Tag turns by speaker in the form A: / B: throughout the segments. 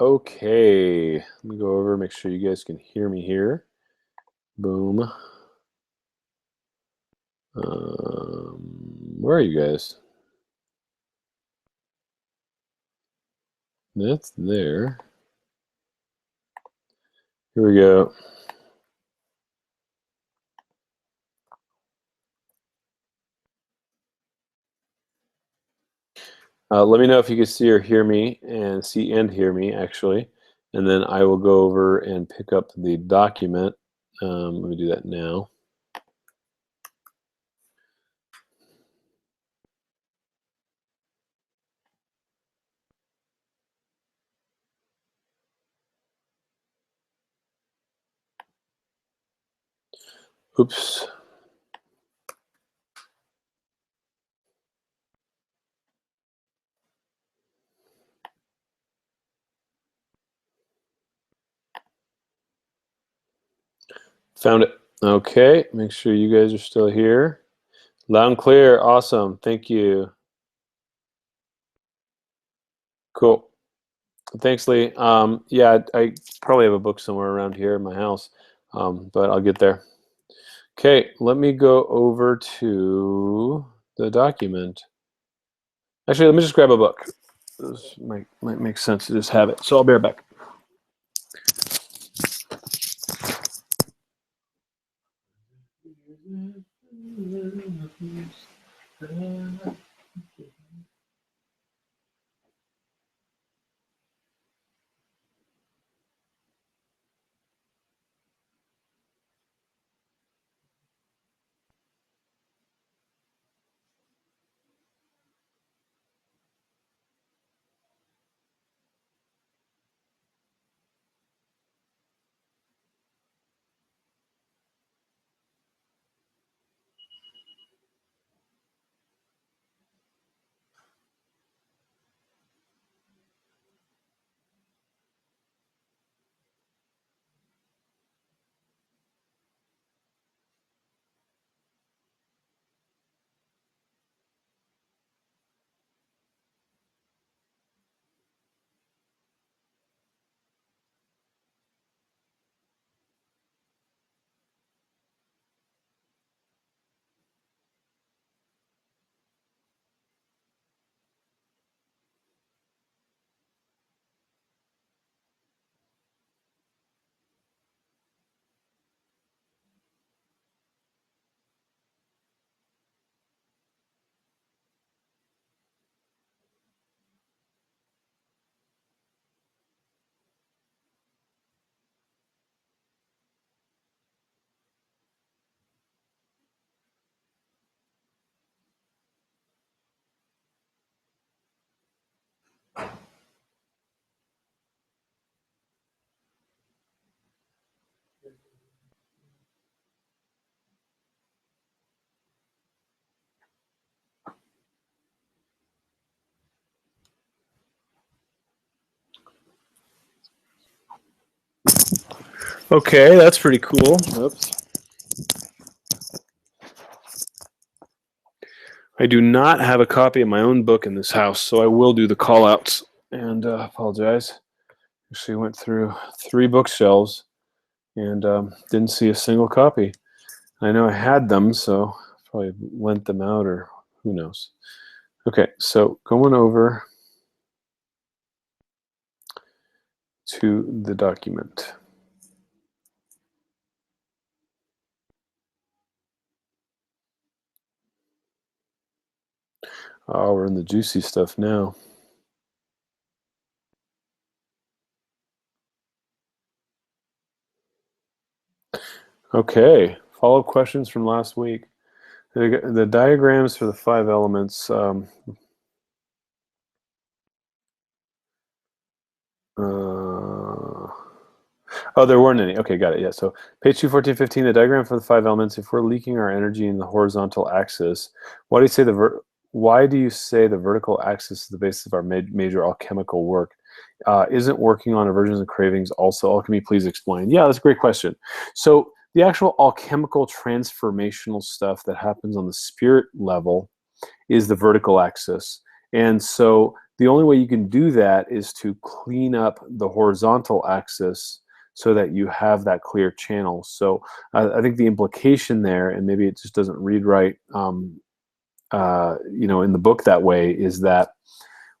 A: Okay, let me go over, make sure you guys can hear me here. Boom. Where are you guys? That's there. Here we go. Let me know if you can see or hear me, and see and hear me, actually. And then I will go over and pick up the document. Let me do that now. Oops. Found it. Okay, make sure you guys are still here. Loud and clear. Awesome. Thank you. Cool. Thanks, Lee. Yeah, I probably have a book somewhere around here in my house, but I'll get there. Okay, let me go over to the document. Actually, let me just grab a book. This might make sense to just have it. So I'll be right back. Okay, that's pretty cool. Oops. I do not have a copy of my own book in this house, so I will do the call outs. And apologize. Actually went through 3 bookshelves and didn't see a single copy. I know I had them, so probably lent them out, or who knows. Okay, so going over to the document. Oh, we're in the juicy stuff now. Okay, follow-up questions from last week. The diagrams for the 5 elements. Oh, there weren't any. Okay, got it. Yeah, so page 214-15, the diagram for the 5 elements. If we're leaking our energy in the horizontal axis, why do you say the vertical axis is the basis of our major alchemical work? Isn't working on aversions and cravings also alchemy? Please explain. Yeah, that's a great question. So the actual alchemical transformational stuff that happens on the spirit level is the vertical axis. And so the only way you can do that is to clean up the horizontal axis so that you have that clear channel. So I think the implication there, and maybe it just doesn't read right, in the book that way, is that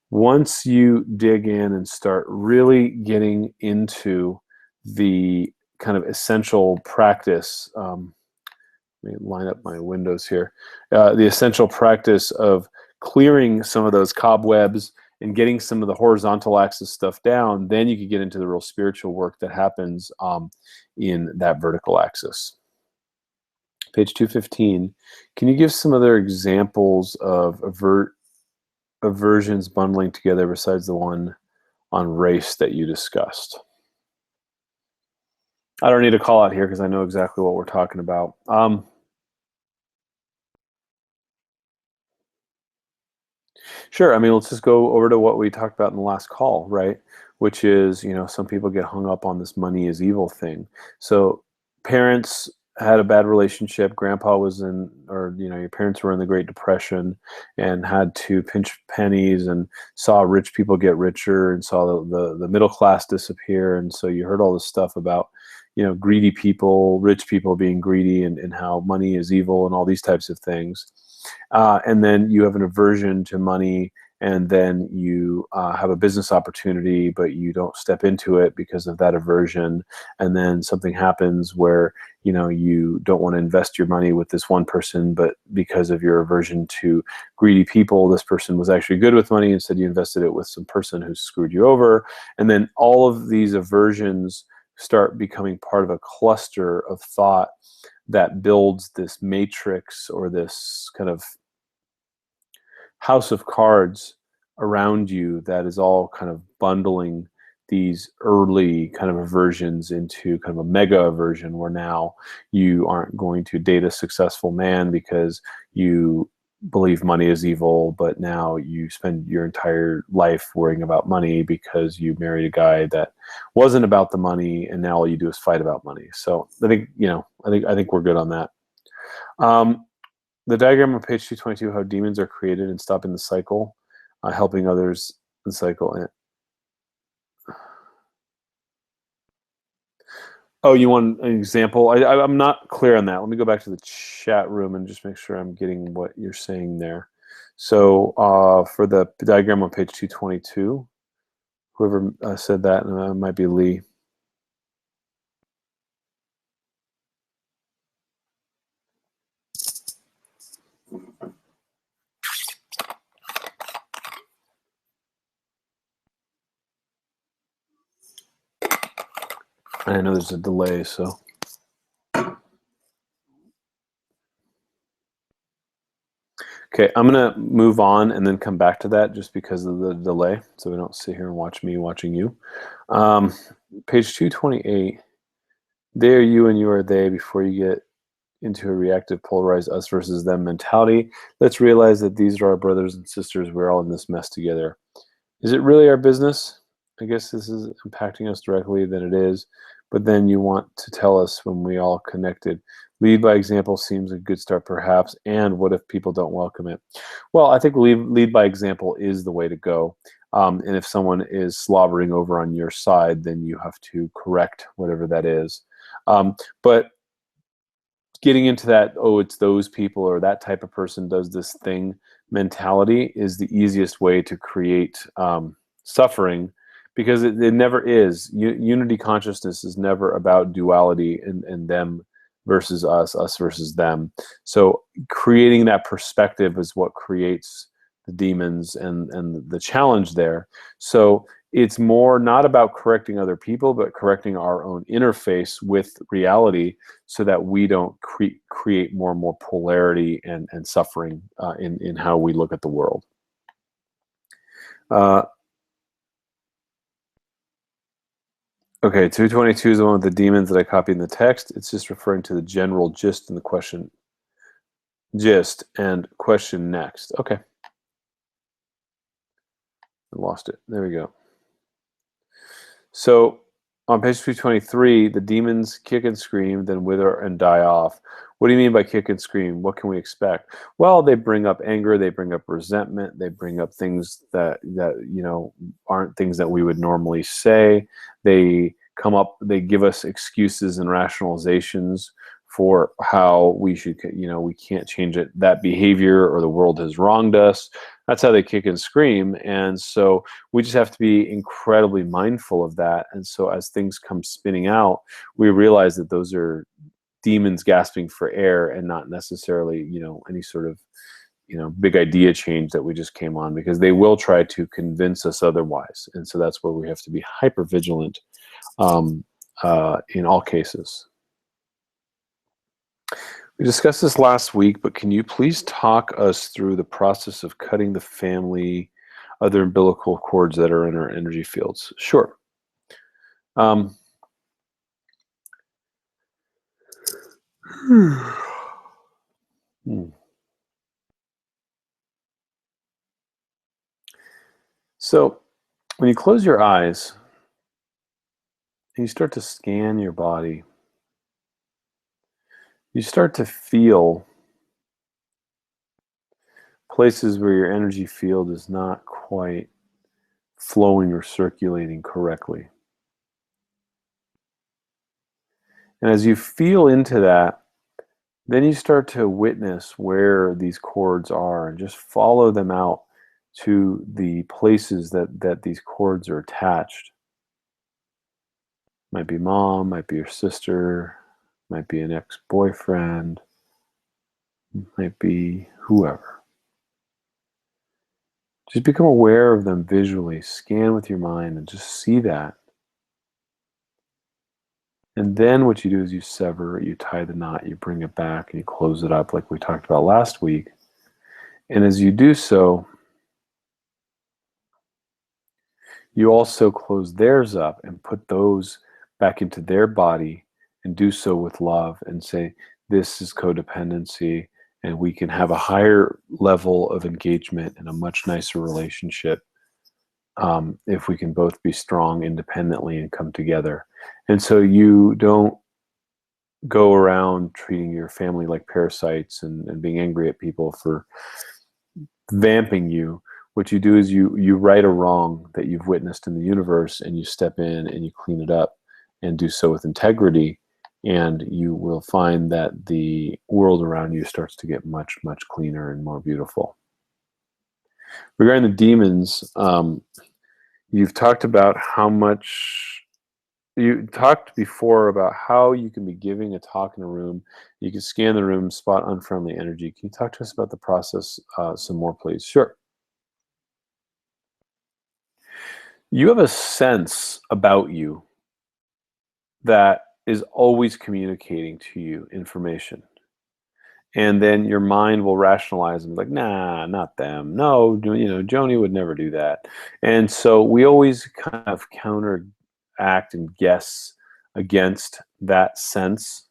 A: once you dig in and start really getting into the kind of essential practice, let me line up my windows here, the essential practice of clearing some of those cobwebs and getting some of the horizontal axis stuff down, then you can get into the real spiritual work that happens in that vertical axis. Page 215, can you give some other examples of aversions bundling together besides the one on race that you discussed? I don't need to call out here because I know exactly what we're talking about. Sure. I mean, let's just go over to what we talked about in the last call, right? Which is, some people get hung up on this money is evil thing. So parents had a bad relationship. Grandpa was your parents were in the Great Depression and had to pinch pennies and saw rich people get richer and saw the middle class disappear. And so you heard all this stuff about, greedy people, rich people being greedy and how money is evil and all these types of things. And then you have an aversion to money, and then you have a business opportunity, but you don't step into it because of that aversion. And then something happens where, you don't want to invest your money with this one person, but because of your aversion to greedy people, this person was actually good with money. Instead, you invested it with some person who screwed you over. And then all of these aversions start becoming part of a cluster of thought that builds this matrix or this kind of house of cards around you that is all kind of bundling these early kind of aversions into kind of a mega aversion where now you aren't going to date a successful man because you believe money is evil, but now you spend your entire life worrying about money because you married a guy that wasn't about the money, and now all you do is fight about money. So I think I think we're good on that. The diagram on page 222, how demons are created and stopping the cycle, helping others in the cycle. Oh, you want an example? I'm not clear on that. Let me go back to the chat room and just make sure I'm getting what you're saying there. So for the diagram on page 222, whoever said that, might be Lee. I know there's a delay, so. Okay, I'm gonna move on and then come back to that just because of the delay, so we don't sit here and watch me watching you. Page 228, they are you and you are they before you get into a reactive, polarized us versus them mentality. Let's realize that these are our brothers and sisters. We're all in this mess together. Is it really our business? I guess this is impacting us directly, then it is. But then you want to tell us when we all connected. Lead by example seems a good start, perhaps. And what if people don't welcome it? Well, I think lead by example is the way to go. And if someone is slobbering over on your side, then you have to correct whatever that is. But getting into that, oh, it's those people or that type of person does this thing mentality is the easiest way to create suffering, because it never is. Unity consciousness is never about duality and them versus us versus them. So creating that perspective is what creates the demons and the challenge there. So it's more not about correcting other people, but correcting our own interface with reality so that we don't create more and more polarity and suffering in how we look at the world. Okay, 222 is the one with the demons that I copied in the text. It's just referring to the general gist in the question. Gist and question next. Okay. I lost it. There we go. So On page 223, the demons kick and scream, then wither and die off. What do you mean by kick and scream? What can we expect? Well, they bring up anger, they bring up resentment, they bring up things that aren't things that we would normally say. They come up, they give us excuses and rationalizations for how we should, we can't change it, that behavior, or the world has wronged us. That's how they kick and scream. And so we just have to be incredibly mindful of that. And so as things come spinning out, we realize that those are demons gasping for air, and not necessarily, any sort of, big idea change that we just came on, because they will try to convince us otherwise. And so that's where we have to be hyper vigilant in all cases. We discussed this last week, but can you please talk us through the process of cutting the family, other umbilical cords that are in our energy fields? Sure. So when you close your eyes and you start to scan your body, you start to feel places where your energy field is not quite flowing or circulating correctly. And as you feel into that, then you start to witness where these cords are, and just follow them out to the places that these cords are attached. Might be mom, might be your sister, might be an ex-boyfriend, might be whoever. Just become aware of them visually, scan with your mind, and just see that. And then what you do is you sever it, you tie the knot, you bring it back, and you close it up like we talked about last week. And as you do so, you also close theirs up and put those back into their body, and do so with love, and say, this is codependency, and we can have a higher level of engagement and a much nicer relationship if we can both be strong independently and come together. And so you don't go around treating your family like parasites and being angry at people for vamping you. What you do is you right a wrong that you've witnessed in the universe, and you step in and you clean it up, and do so with integrity, and you will find that the world around you starts to get much, much cleaner and more beautiful. Regarding the demons, you've talked about you talked before about how you can be giving a talk in a room. You can scan the room, spot unfriendly energy. Can you talk to us about the process some more, please? Sure. You have a sense about you that is always communicating to you information. And then your mind will rationalize and be like, nah, not them. No, Joni would never do that. And so we always kind of counteract and guess against that sense.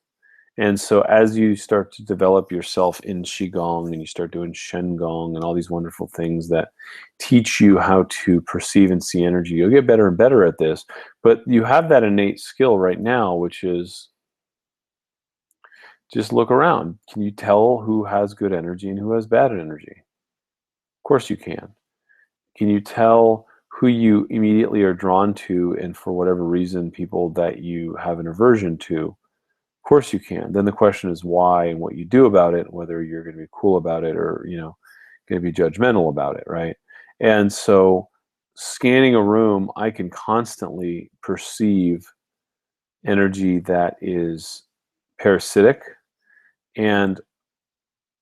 A: And so as you start to develop yourself in Qigong, and you start doing Shen Gong and all these wonderful things that teach you how to perceive and see energy, you'll get better and better at this. But you have that innate skill right now, which is just look around. Can you tell who has good energy and who has bad energy? Of course you can. Can you tell who you immediately are drawn to, and for whatever reason, people that you have an aversion to? Of course you can. Then the question is why, and what you do about it, whether you're going to be cool about it or, going to be judgmental about it, right? And so scanning a room, I can constantly perceive energy that is parasitic, and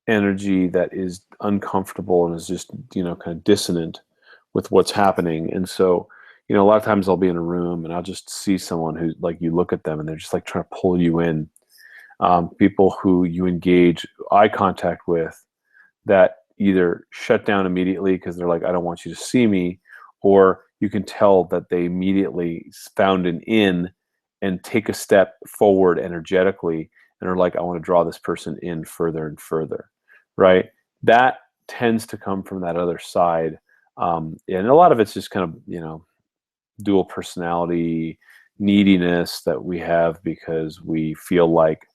A: energy that is uncomfortable and is just, kind of dissonant with what's happening. And so, a lot of times I'll be in a room and I'll just see someone who, like, you look at them and they're just like trying to pull you in. People who you engage eye contact with that either shut down immediately because they're like, I don't want you to see me, or you can tell that they immediately found an in and take a step forward energetically and are like, I want to draw this person in further and further, right? That tends to come from that other side. And a lot of it's just kind of, dual personality, neediness that we have because we feel like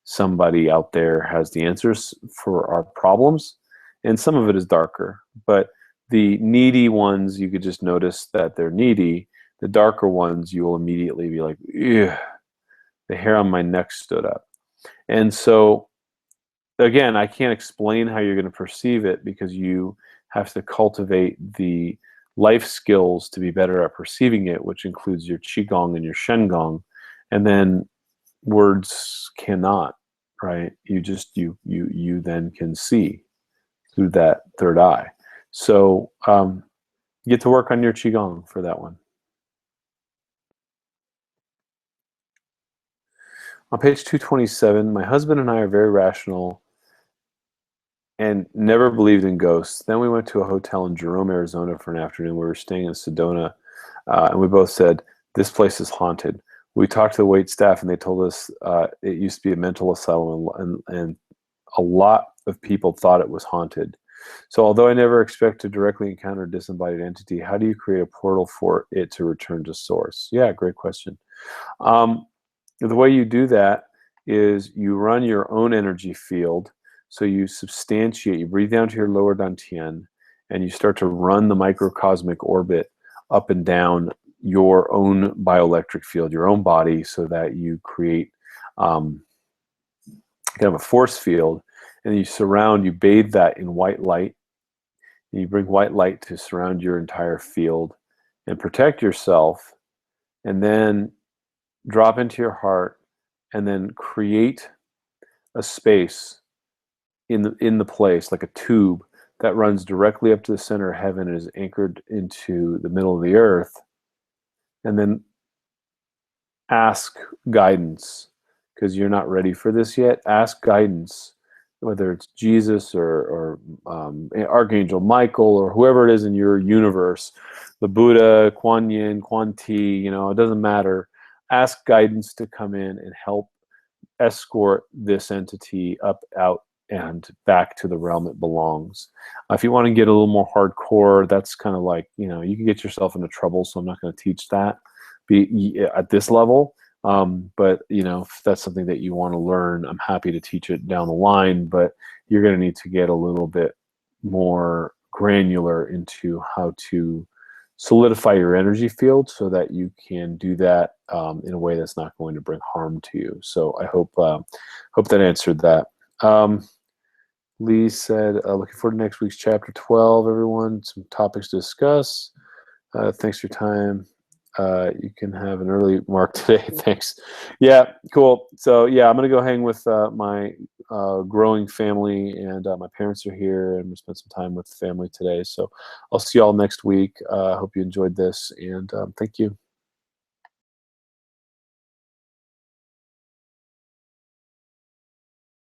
A: somebody out there has the answers for our problems. And some of it is darker, but the needy ones, you could just notice that they're needy. The darker ones, you will immediately be like, "Ugh, the hair on my neck stood up." And so, again, I can't explain how you're going to perceive it because you have to cultivate the life skills to be better at perceiving it, which includes your qigong and your shengong. And then words cannot, right? You then can see through that third eye. So get to work on your qigong for that one. On page 227, my husband and I are very rational and never believed in ghosts. Then we went to a hotel in Jerome, Arizona for an afternoon. We were staying in Sedona, and we both said, this place is haunted. We talked to the wait staff, and they told us it used to be a mental asylum, and a lot of people thought it was haunted. So although I never expect to directly encounter a disembodied entity, how do you create a portal for it to return to source? Yeah, great question. The way you do that is you run your own energy field. So you substantiate, you breathe down to your lower dantian, and you start to run the microcosmic orbit up and down your own bioelectric field, your own body, so that you create kind of a force field. And you bathe that in white light. And you bring white light to surround your entire field and protect yourself. And then drop into your heart and then create a space in the place, like a tube that runs directly up to the center of heaven and is anchored into the middle of the earth. And then ask guidance, because you're not ready for this yet. Ask guidance, whether it's Jesus or Archangel Michael or whoever it is in your universe, the Buddha, Kuan Yin, Kuan Ti, it doesn't matter. Ask guidance to come in and help escort this entity up, out, and back to the realm it belongs. If you want to get a little more hardcore, that's kind of like, you can get yourself into trouble, so I'm not going to teach that at this level. But, if that's something that you want to learn, I'm happy to teach it down the line, but you're going to need to get a little bit more granular into how to solidify your energy field so that you can do that in a way that's not going to bring harm to you. So I hope that answered that. Lee said, looking forward to next week's chapter 12, everyone. Some topics to discuss. Thanks for your time. You can have an early mark today. Thanks. Yeah, cool. So yeah, I'm going to go hang with my growing family, and my parents are here, and we'll spend some time with the family today. So I'll see you all next week. I hope you enjoyed this, and thank you.